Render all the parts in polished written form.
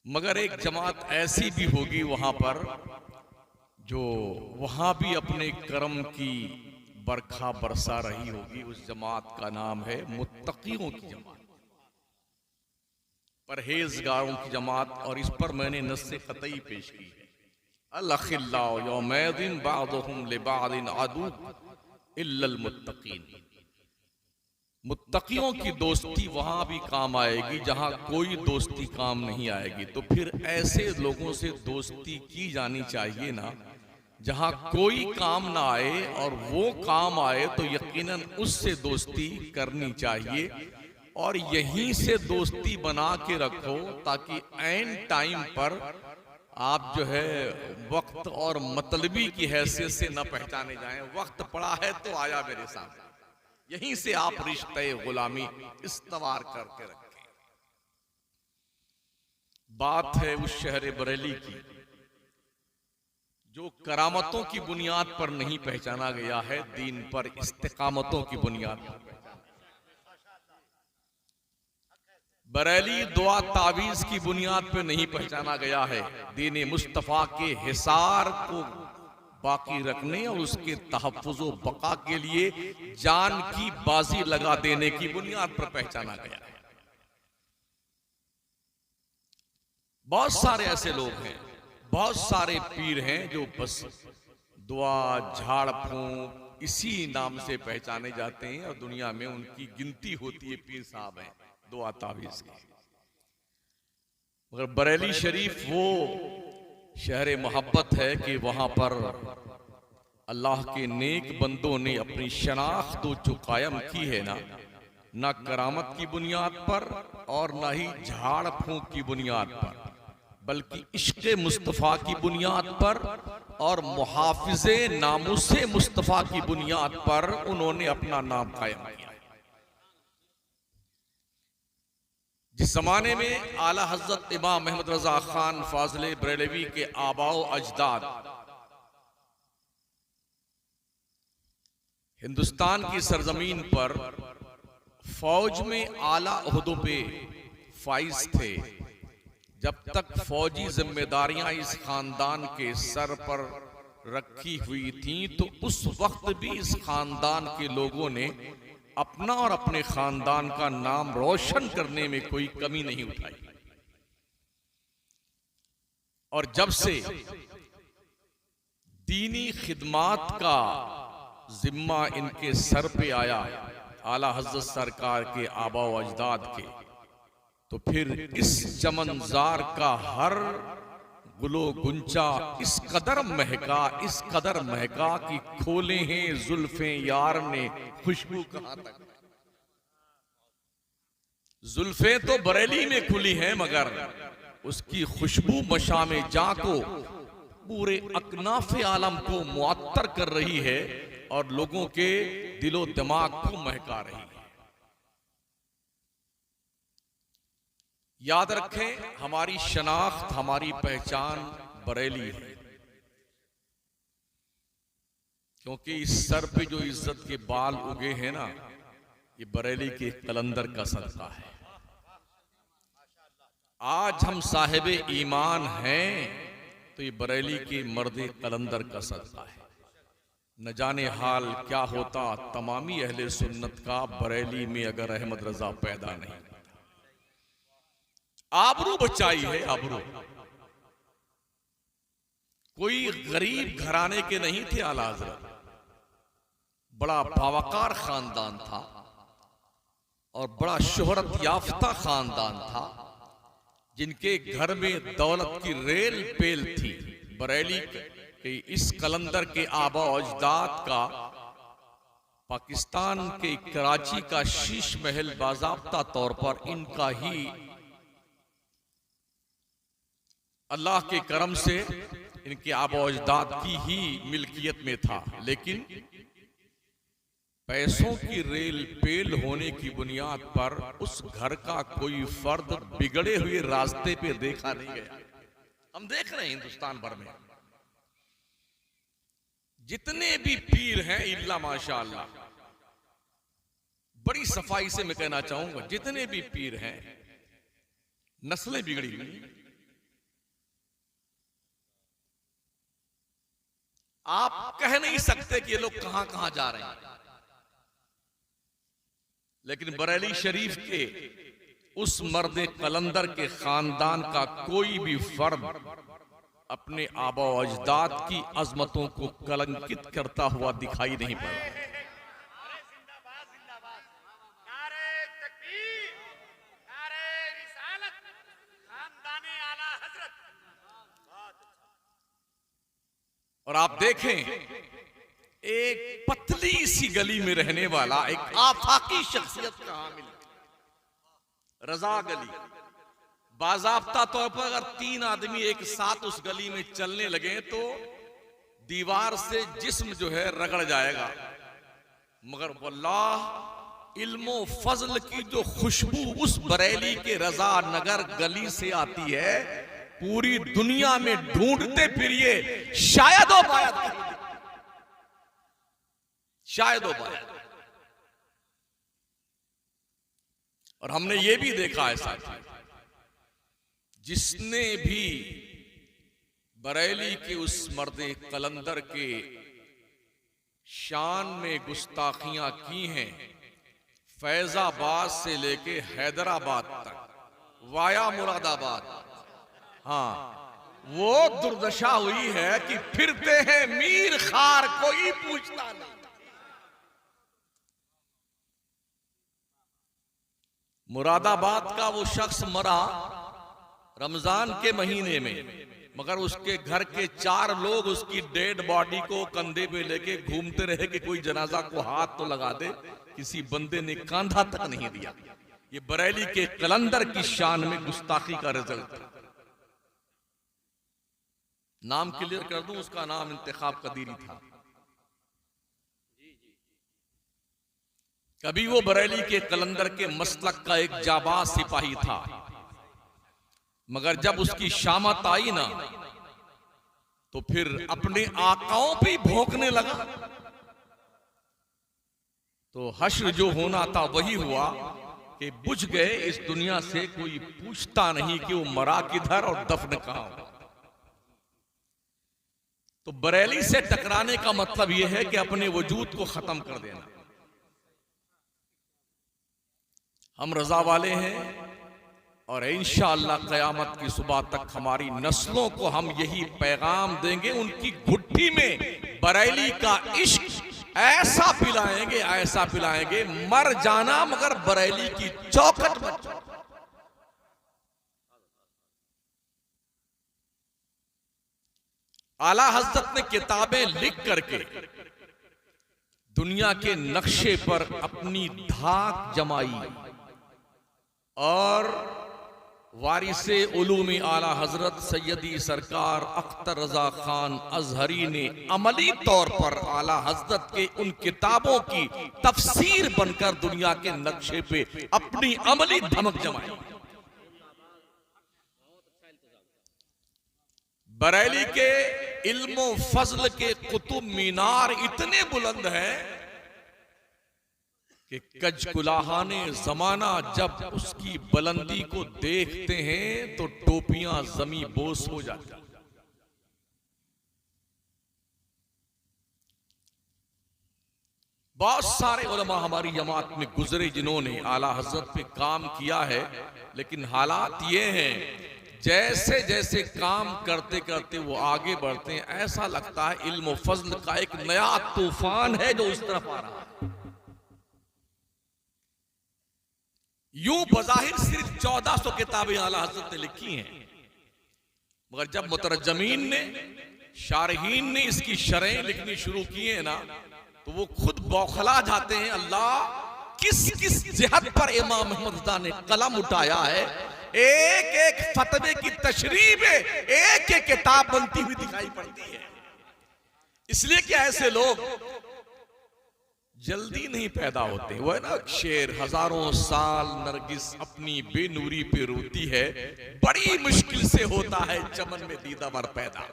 मगर एक जमात ऐसी भी होगी वहां पर जो वहां भी अपने कर्म की बरखा बरसा रही होगी। उस जमात का नाम है मुत्तकियों की जमात, परहेजगारों की जमात। और इस पर मैंने नस्से कतई पेश की है, अल-अखिल्लाउ यौमैदिन बअदुहुम लिबअदिन अदू इल्लल मुत्तकीन। मुत्तकियों की दोस्ती वहां भी काम आएगी जहां कोई दोस्ती काम नहीं आएगी। तो फिर ऐसे लोगों से दोस्ती की जानी चाहिए ना, जहां कोई काम ना आए और वो काम आए तो यकीनन उससे दोस्ती करनी चाहिए। और यहीं से दोस्ती बना के रखो ताकि ऐन टाइम पर आप जो है वक्त और मतलबी की हैसियत से न पहचाने जाएं। वक्त पड़ा है तो आया मेरे सामने, यहीं से आप रिश्ते गुलामी इस्तवार करके रखें। बात है उस शहर बरेली की जो करामतों की बुनियाद पर नहीं पहचाना गया है, दीन पर इस्तिकामतों की बुनियाद पर पहचाना। बरेली दुआ तावीज की बुनियाद पर नहीं पहचाना गया है, दीन मुस्तफा के हिसार को बाकी रखने और उसके तहफ़्फ़ुज़ व बका के लिए जान की बाजी लगा देने की बुनियाद पर पहचाना गया है। बहुत सारे ऐसे लोग हैं, बहुत सारे पीर हैं जो बस दुआ झाड़ फूंक इसी नाम से पहचाने जाते हैं और दुनिया में उनकी गिनती होती है पीर साहब हैं दुआ तावीज़ की। मगर बरेली शरीफ वो शहर मोहब्बत है कि वहां पर अल्लाह के नेक बंदों ने अपनी शनाख्त जो कायम की है ना करामत की बुनियाद पर और ना ही झाड़ फूंक की बुनियाद पर, बल्कि इश्क़ मुस्तफ़ा की बुनियाद पर और मुहाफ़िज़े नामुसे मुस्तफ़ा की बुनियाद पर उन्होंने अपना नाम कायम किया। जिस जमाने में आला हज़रत इमाम अहमद रज़ा खान फाज़िले बरेलवी के आबाओ अजदाद हिंदुस्तान की सरजमीन पर फौज में आला ओहदों पे फाइज थे, जब तक फौजी जिम्मेदारियां इस खानदान के सर पर रखी हुई थीं तो उस वक्त भी इस खानदान के लोगों ने अपना और अपने खानदान का नाम रोशन करने में कोई कमी नहीं उठाई। और जब से दीनी खिदमात का जिम्मा इनके सर पे आया आला हज़रत सरकार के आबा व अजदाद के, तो फिर इस चमनजार का हर गुलो गुंचा इस कदर महका कि खोले हैं जुल्फे यार ने खुशबू कहां तक। जुल्फे तो बरेली में खुली हैं मगर उसकी खुशबू मशामे जा को पूरे अकनाफ आलम को मुअत्तर कर रही है और लोगों के दिलो दिमाग को महका रही है। याद रखें, हमारी शनाख्त, हमारी पहचान बरेली है, क्योंकि इस सर पे जो इज्जत के बाल उगे हैं ना, ये बरेली के कलंदर का सदका है। आज हम साहिबे ईमान हैं तो ये बरेली के मर्दे कलंदर का सदका है। न जाने हाल क्या होता तमामी अहले सुन्नत का बरेली में अगर अहमद रजा पैदा नहीं। आबरू बचाई है, आबरू। कोई गरीब घराने के नहीं थे आला हज़रत, बड़ा बावकार खानदान था और बड़ा शोहरत याफ्ता खानदान था, जिनके घर में दौलत की रेल पेल थी। बरेली के इस कलंदर के आबा अजदाद का पाकिस्तान के कराची का शीश महल बाज़ाब्ता तौर पर इनका ही अल्लाह के करम से इनके आबा अजदाद की ही मिल्कियत में था। लेकिन पैसों की रेल पेल होने की बुनियाद पर उस घर का कोई फर्द बिगड़े हुए रास्ते पे देखा नहीं गया। हम देख रहे हैं हिंदुस्तान भर में जितने भी पीर हैं, इल्ला माशाअल्लाह, बड़ी सफाई से मैं कहना चाहूंगा, जितने भी पीर हैं नस्लें बिगड़ी हुई, आप कह नहीं सकते कि ये लोग कहां कहां जा रहे हैं। लेकिन बरेली शरीफ के उस मर्द कलंदर के खानदान का कोई भी फर्द अपने आबा अजदाद की अजमतों को कलंकित करता हुआ दिखाई नहीं पड़ा। और आप देखें, एक पतली सी गली में रहने वाला एक आफाकी शख्सियत का हामिल रजा गली, बाज़ाब्ता तौर पर अगर 3 आदमी एक साथ उस गली में चलने लगे तो दीवार से जिस्म जो है रगड़ जाएगा, मगर वल्लाह इल्मो फजल की जो खुशबू उस बरेली के रजा नगर गली से आती है, पूरी दुनिया में ढूंढते फिरिए शायद हो पाया, शायद हो पाया। और हमने ये भी देखा है साथी, जिसने भी बरेली के उस मर्दे कलंदर के शान में गुस्ताखियां की हैं, फैजाबाद से लेके हैदराबाद तक वाया मुरादाबाद, हाँ, वो दुर्दशा हुई है कि फिरते हैं मीर खार, कोई पूछता नहीं। मुरादाबाद का वो शख्स मरा रमजान के महीने में, मगर उसके घर के 4 लोग उसकी डेड बॉडी को कंधे पे लेके घूमते रहे कि कोई जनाजा को हाथ तो लगा दे, किसी बंदे ने कांधा तक नहीं दिया। ये बरेली के कलंदर की शान में गुस्ताखी का रिजल्ट था। नाम क्लियर कर दूं, उसका नाम इंतखाब कदीरी था। कभी वो बरेली के कलंदर के मसलक का एक जाबाज सिपाही था, मगर जब उसकी शामत आई ना तो फिर अपने आकाओं पे भौंकने लगा। तो हश्र जो होना था वही हुआ कि बुझ गए इस दुनिया से, कोई पूछता नहीं कि वो मरा किधर और दफन कहां हुआ। तो बरेली से टकराने का मतलब यह है कि अपने वजूद को खत्म कर देना। हम रजा वाले हैं और इंशाअल्लाह क़यामत की सुबह तक हमारी नस्लों को हम यही पैगाम देंगे, उनकी घुट्टी में बरेली का इश्क ऐसा पिलाएंगे, ऐसा पिलाएंगे, मर जाना मगर बरेली की चौखट मत। आला हज़रत ने किताबें लिख करके दुनिया के नक्शे पर अपनी धाक जमाई और वारिसे उलूमी आला हजरत सैयदी सरकार अख्तर रजा खान अजहरी ने अमली तौर पर आला हजरत के उन किताबों की तफसीर बनकर दुनिया के नक्शे पे अपनी अमली धमक जमाई। बरेली के इल्मो फजल के कुतुब मीनार इतने बुलंद हैं कि कजकुलाहाने जमाना जब उसकी बुलंदी को देखते हैं तो टोपियां जमी बोस हो जाती। बहुत सारे उलमा हमारी जमात में गुजरे जिन्होंने आला हजरत पे काम किया है, लेकिन हालात ये हैं जैसे जैसे काम करते करते वो आगे बढ़ते हैं, ऐसा लगता है इल्म फजल का एक नया तूफान है जो इस तरफ आ रहा है। यूं बज़ाहिर सिर्फ 1400 किताबें आला हज़रत ने लिखी हैं, मगर जब मुतरज्जमीन ने, शारहीन ने इसकी शरह लिखनी शुरू की है ना, तो वो खुद बौखला जाते हैं, अल्लाह किस किस जिहत पर इमाम अहमद रज़ा ने कलम उठाया है। एक एक फतवे की तशरीह में एक एक किताब बनती हुई दिखाई पड़ती है। इसलिए कि ऐसे लोग जल्दी नहीं पैदा होते। वो है ना शेर, हजारों साल नरगिस अपनी बेनूरी पे रोती है, बड़ी मुश्किल से होता है चमन में दीदावर पैदा।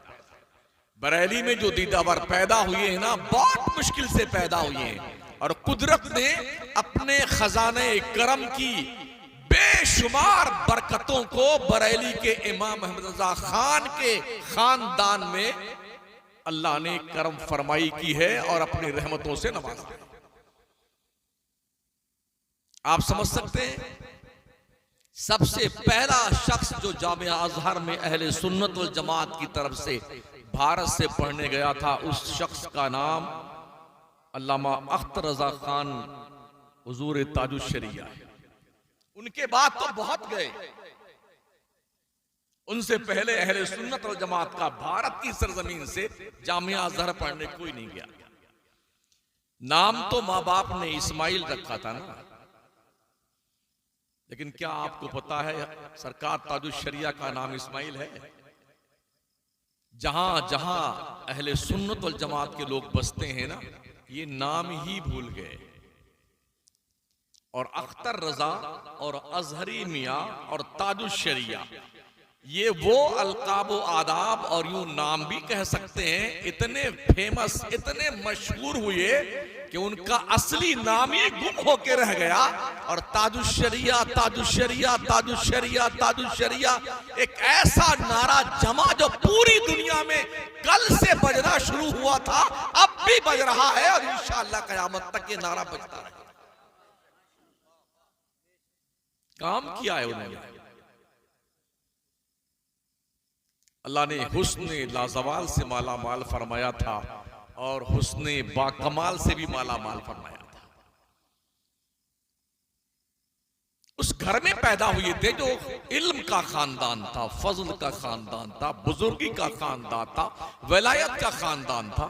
बरेली में जो दीदावर पैदा हुए हैं ना, बहुत मुश्किल से पैदा हुए हैं, और कुदरत ने अपने खजाने करम की बेशुमार बरकतों को बरेली के इमाम अहमद रजा खान के खानदान में अल्लाह ने करम फरमाई की है और अपनी रहमतों से नवाजा है। आप समझ सकते हैं, सबसे पहला शख्स जो जामिया अजहर में अहले सुन्नत वल जमात की तरफ से भारत से पढ़ने गया था, उस शख्स का नाम अल्लामा अख्तर रजा खान हुजूर ताजुश्शरिया है। उनके बाद तो बहुत गए, उनसे पहले अहले सुन्नत वल जमात का भारत की सरजमीन से जामिया अजहर पढ़ने कोई नहीं गया। नाम तो माँ बाप ने इस्माइल रखा था ना, लेकिन क्या आपको पता है सरकार ताजुश्शरिया का नाम इस्माइल है? जहां जहां अहले सुन्नत वल जमात के लोग बसते हैं ना, ये नाम ही भूल गए। और अख्तर रजा और अजहरी मियां और ताजुश्शरिया, ये वो अलकाब आदाब और यूं नाम भी कह सकते हैं, इतने फेमस, इतने मशहूर हुए कि उनका असली नाम ही गुम होके रह गया। और ताजुश्शरिया ताजुश्शरिया ताजुश्शरिया ताजुश्शरिया एक ऐसा नारा जमा जो पूरी दुनिया में कल से बजना शुरू हुआ था, अब भी बज रहा है और इंशाअल्लाह क़यामत तक ये नारा बजता रहेगा। काम किया है उन्होंने। अल्लाह ने हुस्ने लाजवाल से माला माल फरमाया था और हुस्ने बाकमाल से भी माला माल फरमाया था। उस घर में पैदा हुए थे जो इल्म का खानदान था, फजल का खानदान था, बुजुर्गी का खानदान था, वलायत का खानदान था।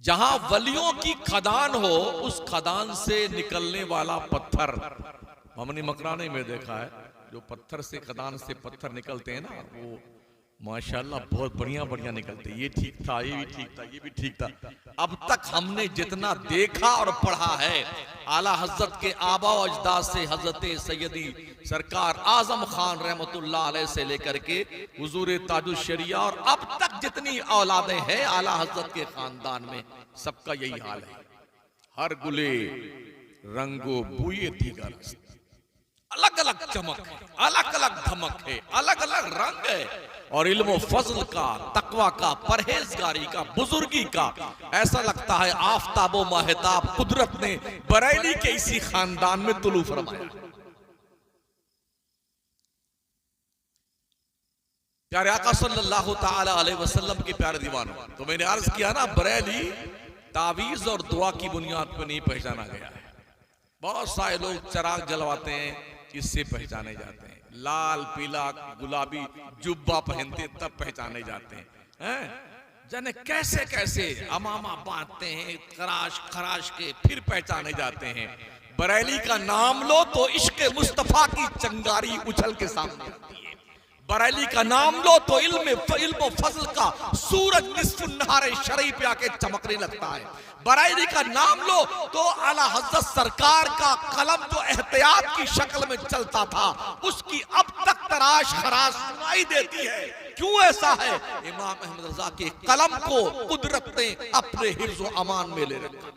जहां वलियों की खदान हो, उस खदान से निकलने वाला पत्थर, हमने मकराने में देखा है, जो पत्थर से, खदान से पत्थर निकलते हैं ना, वो माशाल्लाह बहुत बढ़िया बढ़िया निकलते। ये ठीक था, ये भी ठीक था, ये भी ठीक था। अब तक हमने जितना देखा और पढ़ा है, आला हजरत के आबा व अजदाद से हजरत सैयदी सरकार आजम खान रहमतुल्लाह अलैह से लेकर के हुजूर ताजुश्शरिया और अब तक जितनी औलादें हैं आला हजरत के खानदान में, सबका यही हाल है। हर गुले रंगो बुए दीगर, अलग अलग चमक है, अलग अलग धमक है, अलग अलग रंग है। और इल्म फजल का, तकवा का, परहेजगारी का, बुजुर्गी का, ऐसा लगता है आफताबो महताब कुदरत ने बरेली के इसी खानदान में तुलू फरमाया। प्यारे आका सल्लल्लाहु ताला अलैहि वसल्लम के प्यारे दीवानों, तो मैंने अर्ज किया ना, बरेली तावीज और दुआ की बुनियाद पर नहीं पहचाना गया है। बहुत सारे लोग चिराग जलवाते हैं, इससे पहचाने जाते हैं। लाल पीला गुलाबी जुब्बा पहनते तब पहचाने जाते हैं। जाने कैसे कैसे अमामा बांधते हैं खराश खराश के, फिर पहचाने जाते हैं। बरेली का नाम लो तो इश्क मुस्तफा की चंगारी उछल के सामने आती है। बरेली का नाम लो तो इल्म फजल का सूरज निस्फुन नहारे शरीफ पे आके चमकने लगता है। बरेली का नाम लो तो आला हज़रत सरकार का कलम जो एहतियात की शक्ल में चलता था, उसकी अब तक तराश खराश सुनाई देती है। क्यों ऐसा है? इमाम अहमद रजा के कलम को कुदरत ने अपने हिफ्ज़ व अमान में ले रखा।